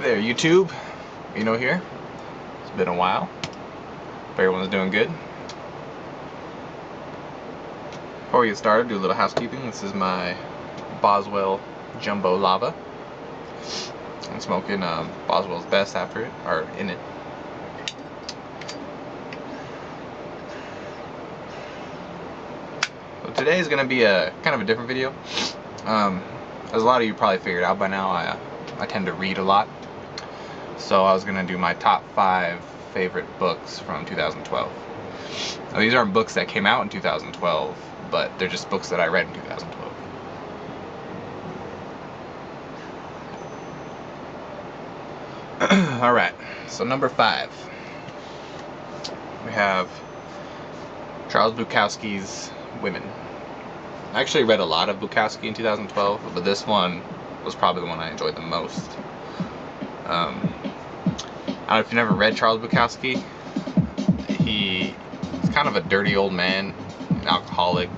There, YouTube. Here. It's been a while. Hope everyone's doing good. Before we get started, do a little housekeeping. This is my Boswell Jumbo Lava. I'm smoking Boswell's Best after it, or in it. So today is going to be a kind of a different video. As a lot of you probably figured out by now, I tend to read a lot. So I was going to do my top 5 favorite books from 2012. Now, these aren't books that came out in 2012, but they're just books that I read in 2012. Alright, so number 5. We have Charles Bukowski's Women. I actually read a lot of Bukowski in 2012, but this one was probably the one I enjoyed the most. I don't know if you've never read Charles Bukowski. He's kind of a dirty old man, an alcoholic,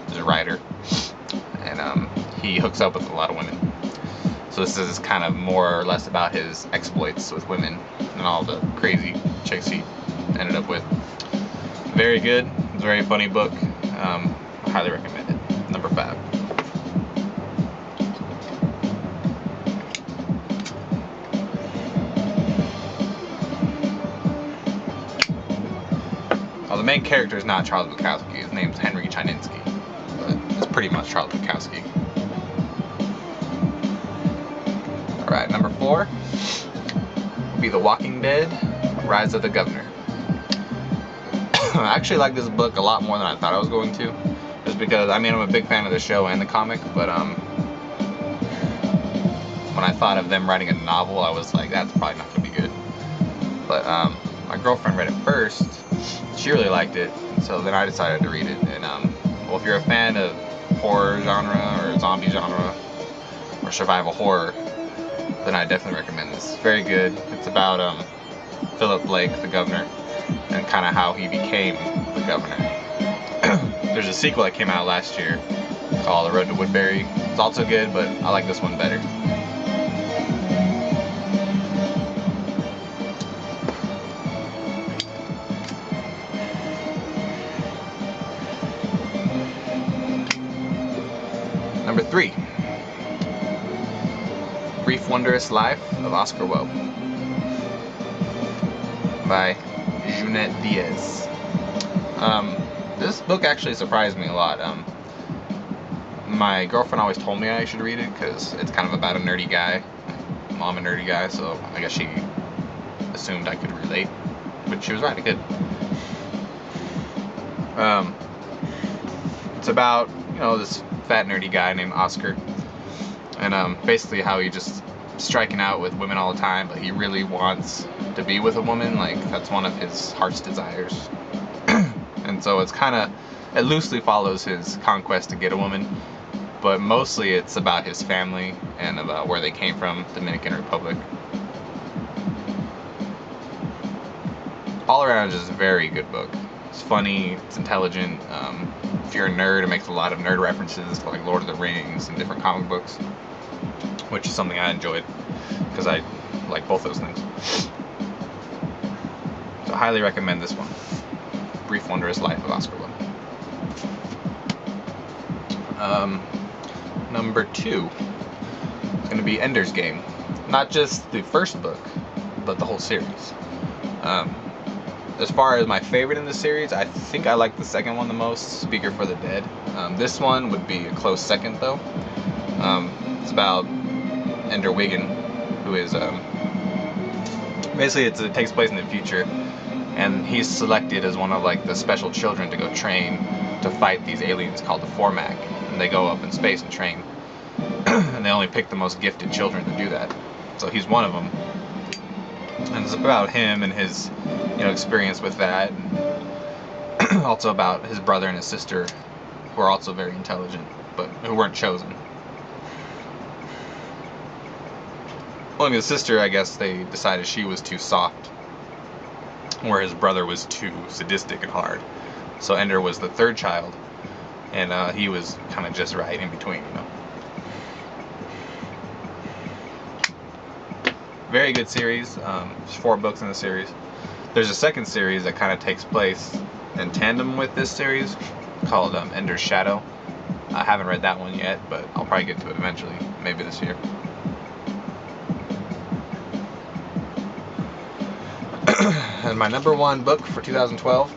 he's a writer, and he hooks up with a lot of women. So this is kind of more or less about his exploits with women and all the crazy chicks he ended up with. Very good. It's a very funny book. I highly recommend it. Number 5. Well, the main character is not Charles Bukowski. His name's Henry Chininski, but it's pretty much Charles Bukowski. Alright, number 4 will be The Walking Dead, Rise of the Governor. I actually like this book a lot more than I thought I was going to. Just because, I'm a big fan of the show and the comic, but when I thought of them writing a novel, I was like, that's probably not going to be good. But my girlfriend read it first. She really liked it, so then I decided to read it. And well, if you're a fan of horror genre or zombie genre or survival horror, then I definitely recommend this. It's very good. It's about Philip Blake, the governor, and kind of how he became the governor. There's a sequel that came out last year called The Road to Woodbury. It's also good, but I like this one better. Number 3. Brief Wondrous Life of Oscar Wilde by Junette Diaz. This book actually surprised me a lot. My girlfriend always told me I should read it because it's kind of about a nerdy guy. I'm a nerdy guy, so I guess she assumed I could relate, but she was right, I could. It's about, this fat nerdy guy named Oscar, and basically how he just striking out with women all the time, but he really wants to be with a woman. Like, that's one of his heart's desires. And so it loosely follows his conquest to get a woman, but mostly it's about his family and about where they came from, Dominican Republic. All around, just a very good book. It's funny, it's intelligent. If you're a nerd, it makes a lot of nerd references to like Lord of the Rings and different comic books, which is something I enjoyed because I like both those things. So I highly recommend this one. Brief Wondrous Life of Oscar Wilde. Number 2 is going to be Ender's Game. Not just the first book, but the whole series. As far as my favorite in the series, I think I like the second one the most, Speaker for the Dead. This one would be a close second, though. It's about Ender Wiggin, who is basically it takes place in the future, and he's selected as one of like the special children to go train to fight these aliens called the Formac, and they go up in space and train, and they only pick the most gifted children to do that. So he's one of them, and it's about him and his experience with that, and also about his brother and his sister, who are also very intelligent but who weren't chosen. Well, his sister, I guess they decided she was too soft, where his brother was too sadistic and hard. So Ender was the third child, and he was kind of just right in between, Very good series. There's 4 books in the series. There's a second series that kind of takes place in tandem with this series called Ender's Shadow. I haven't read that one yet, but I'll probably get to it eventually, maybe this year. And my number 1 book for 2012,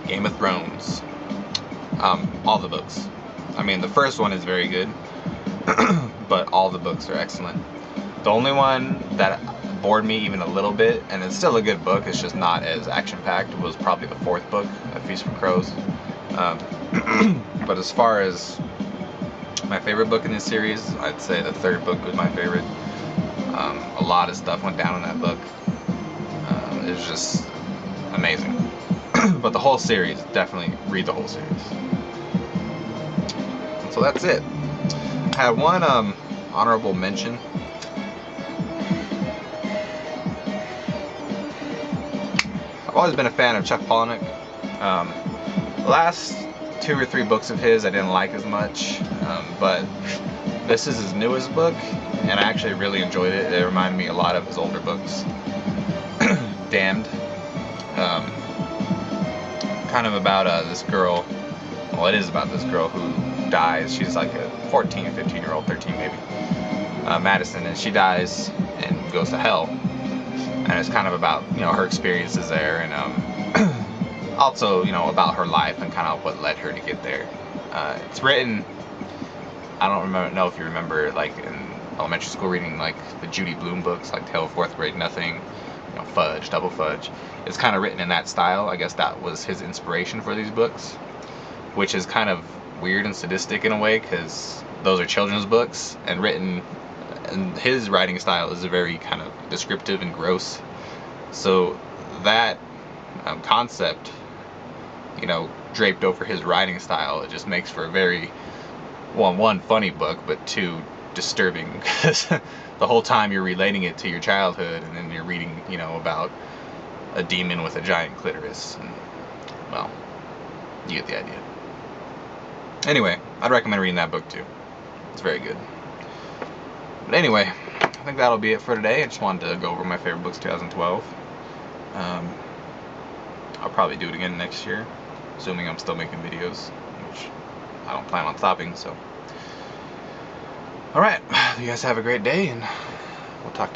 Game of Thrones. All the books. I mean, the first one is very good, but all the books are excellent. The only one that bored me even a little bit, and it's still a good book, it's just not as action-packed, was probably the 4th book, A Feast for Crows. But as far as my favorite book in this series, I'd say the 3rd book was my favorite. A lot of stuff went down in that book. It was just amazing. But the whole series, definitely read the whole series. So that's it. I had one honorable mention. I've always been a fan of Chuck Palahniuk. The last 2 or 3 books of his I didn't like as much, but this is his newest book, and I actually really enjoyed it. It reminded me a lot of his older books. Damned. Kind of about this girl. Well, it is about this girl who dies. She's like a 14, 15-year-old, 13 maybe. Madison, and she dies and goes to hell. And it's kind of about, you know, her experiences there, and also, you know, about her life and kind of what led her to get there. It's written, I don't know if you remember, like in elementary school reading like the Judy Blume books, like Tale of Fourth Grade Nothing, you know, Fudge, Double Fudge. It's kind of written in that style. I guess that was his inspiration for these books, which is kind of weird and sadistic in a way, because those are children's books, and written, and his writing style is very kind of descriptive and gross. So that concept, you know, draped over his writing style, it just makes for a very, well, 1, funny book, but 2, disturbing, because the whole time you're relating it to your childhood, and then you're reading, you know, about a demon with a giant clitoris, and, well, you get the idea. Anyway, I'd recommend reading that book too. It's very good. But anyway, I think that'll be it for today. I just wanted to go over my favorite books 2012. I'll probably do it again next year, assuming I'm still making videos, which I don't plan on stopping, so. Alright, you guys have a great day, and we'll talk to you.